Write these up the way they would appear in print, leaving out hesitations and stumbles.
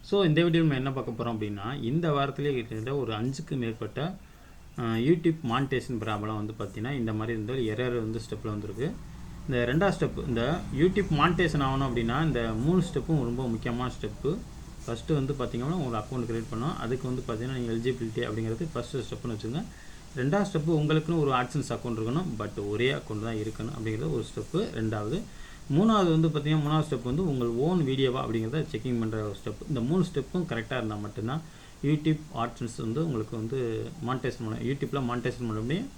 So இந்த video நம்ம என்ன பார்க்க போகிறோம் அப்படின்னா, இந்த வாரத்திலே கிட்டத்தட்ட ஒரு 5க்கு மேற்பட்ட யூடியூப் மானிட்டேஷன் ப்ராப்ளம் வந்து பார்த்திங்கன்னா இந்த மாதிரி இருந்தால் எரர் வந்து ஸ்டெப்பில் வந்துருக்கு. இந்த 2வது ஸ்டெப், இந்த யூடியூப் மானிட்டேஷன் ஆகணும் அப்படின்னா இந்த 3 ஸ்டெப்பும் ரொம்ப முக்கியமான ஸ்டெப்பு. ஃபஸ்ட்டு வந்து பார்த்திங்கன்னா ஒரு அக்கௌண்ட் க்ரியேட் பண்ணோம். அதுக்கு வந்து பார்த்திங்கன்னா நீங்கள் எலிஜிபிலிட்டி அப்படிங்கிறது ஃபஸ்ட்டு ஸ்டெப்புன்னு வச்சுங்க. 2வது ஸ்டெப்பு உங்களுக்குன்னு ஒரு ஆட்சன்ஸ் அக்கௌண்ட் இருக்கணும், பட் ஒரே அக்கௌண்ட் தான் இருக்கணும் அப்படிங்கிறது ஒரு ஸ்டெப்பு 2வது. 3வது வந்து பார்த்திங்கன்னா 3வது ஸ்டெப் வந்து உங்கள் ஓன் வீடியோவா அப்படிங்கிறத செக்கிங் பண்ணுற ஒரு ஸ்டெப். இந்த 3 ஸ்டெப்பும் கரெக்டாக இருந்தால் மட்டும்தான் யூடியூப் ஆட்சன்ஸ் வந்து உங்களுக்கு வந்து மானிட்டேஷன் பண்ண யூடியூப்பில் மானிட்டேஷன் பண்ண முடியும்.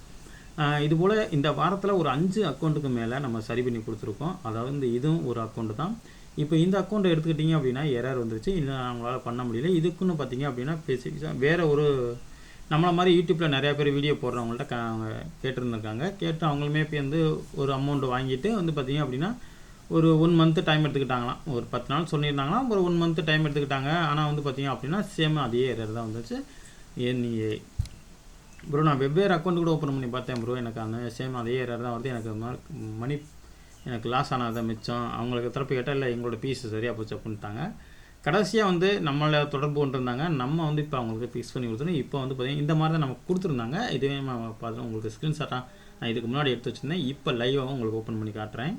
இதுபோல் இந்த வாரத்தில் ஒரு 5 அக்கௌண்ட்டுக்கு மேலே நம்ம சரி பண்ணி கொடுத்துருக்கோம். அதாவது இந்த இதுவும் ஒரு அக்கௌண்ட்டு தான். இப்போ இந்த அக்கௌண்ட்டை எடுத்துக்கிட்டிங்க அப்படின்னா எரர் வந்துருச்சு, இல்லை அவங்களால பண்ண முடியல. இதுக்குன்னு பார்த்திங்க அப்படின்னா ஸ்பெசிஃபிக்காக வேறு ஒரு நம்மளை மாதிரி யூடியூப்பில் நிறையா பேர் வீடியோ போடுறவங்கள்ட்ட கேட்டிருந்துருக்காங்க. கேட்டு அவங்களுமே இப்போ வந்து ஒரு அமௌண்ட் வாங்கிட்டு வந்து பார்த்திங்க அப்படின்னா ஒரு 1 மந்த்து டைம் எடுத்துக்கிட்டாங்களாம். ஒரு 10 நாள் சொல்லியிருந்தாங்களாம், ஒரு 1 மந்த்து டைம் எடுத்துக்கிட்டாங்க. ஆனால் வந்து பார்த்திங்க அப்படின்னா சேம் அதே எரர் தான் வந்துச்சு. ப்ரோ நான் வெவ்வேறு அக்கௌண்ட் கூட ஓப்பன் பண்ணி பார்த்தேன் ப்ரோ, எனக்கு அந்த சேம் அதே எரர் தான் வருது. எனக்கு லாஸ் ஆனதை மிச்சம். அவங்களுக்கு தரப்பு கேட்டால் இல்லை எங்களோட பீஸ் சரியாக போச்சு அப்படின்ட்டாங்க. கடைசியாக வந்து நம்மளை தொடர்பு கொண்டிருந்தாங்க. நம்ம வந்து இப்போ அவங்களுக்கு ஃபிக்ஸ் பண்ணி கொடுத்துருந்தோம். இப்போ வந்து பார்த்திங்கன்னா இந்த மாதிரி தான் நமக்கு கொடுத்துருந்தாங்க. இதுவே நம்ம பார்த்துட்டு உங்களுக்கு ஸ்க்ரீன்ஷாட்டாக நான் இதுக்கு முன்னாடி எடுத்து வச்சுருந்தேன். இப்போ லைவாகவும் உங்களுக்கு ஓப்பன் பண்ணி காட்டுறேன்.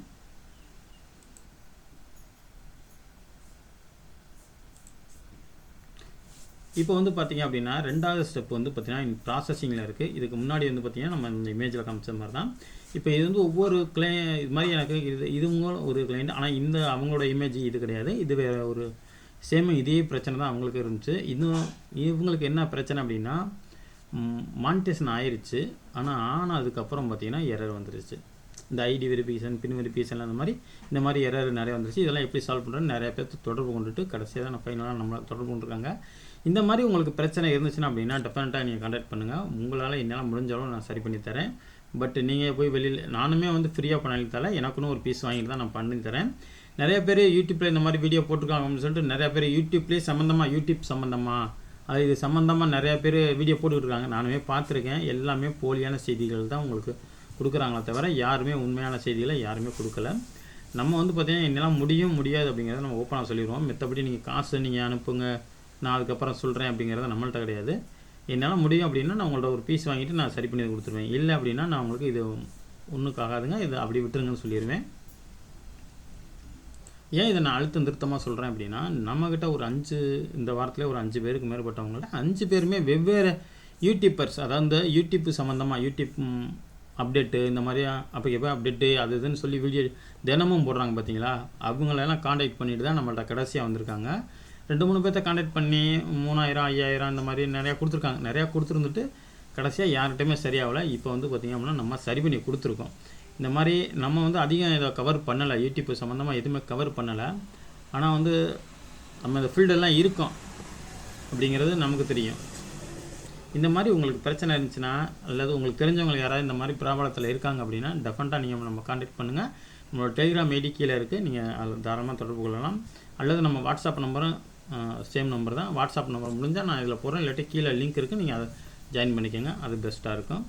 இப்போ வந்து பார்த்திங்க அப்படின்னா 2வது ஸ்டெப் வந்து பார்த்திங்கன்னா ப்ராசஸிங்கில் இருக்குது. இதுக்கு முன்னாடி வந்து பார்த்திங்கன்னா நம்ம இந்த இமேஜில் காமிச்ச மாதிரி தான். இப்போ இது வந்து ஒவ்வொரு இது மாதிரி எனக்கு இதுவும் ஒரு கிளைண்ட், ஆனால் இந்த அவங்களோட இமேஜ் இது கிடையாது, இது வேறு ஒரு சேம் இதே பிரச்சனை தான் அவங்களுக்கு இருந்துச்சு. இவங்களுக்கு என்ன பிரச்சனை அப்படின்னா மானிட்டேஷன் ஆயிடுச்சு, ஆனால் ஆனதுக்கப்புறம் பார்த்திங்கன்னா எரர் வந்துருச்சு. இந்த ஐடி வெரிஃபிகேஷன், பின் வெரிஃபிகேஷன் இந்த மாதிரி எரர் நிறைய வந்துருச்சு. இதெல்லாம் எப்படி சால்வ் பண்ணுறேன்னு நிறைய பேர் தொடர்பு கொண்டுட்டு கடைசியாக தான் ஃபைனலாக நம்மளை தொடர்பு கொண்டுருக்காங்க. இந்த மாதிரி உங்களுக்கு பிரச்சனை இருந்துச்சுன்னா அப்படின்னா டெஃபினட்டாக நீங்கள் கான்டாக்ட் பண்ணுங்கள். உங்களால் என்னால் முடிஞ்சாலும் நான் சரி பண்ணி தரேன். பட் நீங்கள் போய் வெளியில் நானுமே வந்து ஃப்ரீயாக பண்ணி தரேன். எனக்குன்னு ஒரு பீஸ் வாங்கிட்டு தான் நான் பண்ணி தரேன். நிறைய பேர் யூடியூப்பில் இந்த மாதிரி வீடியோ போட்டிருக்காங்க அப்படின்னு சொல்லிட்டு நிறையா பேர் யூடியூப் சம்மந்தமாக அது இது சம்மந்தமாக நிறையா பேர் வீடியோ போட்டுக்கிட்டு நானுமே பார்த்துருக்கேன். எல்லாமே போலியான செய்திகள் தான் உங்களுக்கு கொடுக்குறாங்களே தவிர யாருமே உண்மையான செய்திகளை யாருமே கொடுக்கல. நம்ம வந்து பார்த்திங்கன்னா என்னால் முடியாது அப்படிங்கிறத நம்ம ஓப்பனாக சொல்லிடுவோம். மற்றபடி நீங்கள் காசு நீங்கள் அனுப்புங்க, நான் அதுக்கப்புறம் சொல்கிறேன் அப்படிங்கிறத நம்மள்ட்ட கிடையாது. என்னால் முடியும் அப்படின்னா நான் உங்கள்ட்ட ஒரு பீஸ் வாங்கிட்டு நான் சரி பண்ணி கொடுத்துருவேன். இல்லை அப்படின்னா நான் உங்களுக்கு இது ஒன்றுக்கு ஆகாதுங்க, இது அப்படி விட்டுருங்கன்னு சொல்லிடுவேன். ஏன் இதை நான் அழுத்தம் திருத்தமாக சொல்கிறேன் அப்படின்னா, நம்மக்கிட்ட ஒரு இந்த வாரத்தில் ஒரு 5 பேருக்கு மேற்பட்டவங்கள்ட்ட 5 பேருமே வெவ்வேறு யூடியூப்பர்ஸ், அதாவது யூடியூப் சம்மந்தமாக யூடியூப் அப்டேட்டு இந்த மாதிரி அப்போ எப்போ அப்டேட்டு அது இதுன்னு சொல்லி வீடியோ தினமும் போடுறாங்க பார்த்தீங்களா, அவங்களெல்லாம் காண்டாக்ட் பண்ணிட்டு தான் நம்மள்ட்ட கடைசியாக வந்திருக்காங்க. 2-3 பேர்த்த காண்டாக்ட் பண்ணி 3000 5000 இந்த மாதிரி நிறையா கொடுத்துருக்காங்க. நிறையா கொடுத்துருந்துட்டு கடைசியாக யார்கிட்டையுமே சரியாகலை. இப்போ வந்து பார்த்திங்க அப்படின்னா நம்ம சரி பண்ணி கொடுத்துருக்கோம். இந்த மாதிரி நம்ம வந்து அதிகம் இதை கவர் பண்ணலை, யூடியூப் சம்மந்தமாக எதுவுமே கவர் பண்ணலை. ஆனால் வந்து நம்ம இந்த ஃபீல்டெல்லாம் இருக்கோம் அப்படிங்கிறது நமக்கு தெரியும். இந்த மாதிரி உங்களுக்கு பிரச்சனை இருந்துச்சுன்னா அல்லது உங்களுக்கு தெரிஞ்சவங்களுக்கு யாராவது இந்த மாதிரி ப்ராப்ளத்தில் இருக்காங்க அப்படின்னா டெஃபினட்டாக நீங்கள் நம்ம காண்டாக்ட் பண்ணுங்கள். நம்மளோட டெலிகிராம் ஐடி கீழே இருக்குது, நீங்கள் அதில் தாராளமாக தொடர்பு கொள்ளலாம். அல்லது நம்ம வாட்ஸ்அப் நம்பரும் சேம் நம்பர் தான். வாட்ஸ்அப் நம்பர் முடிஞ்சால் நான் இதில் போடுறேன், இல்லாட்டி கீழே லிங்க் இருக்குது, நீங்கள் அதை ஜாயின் பண்ணிக்கோங்க, அது பெஸ்ட்டாக இருக்கும்.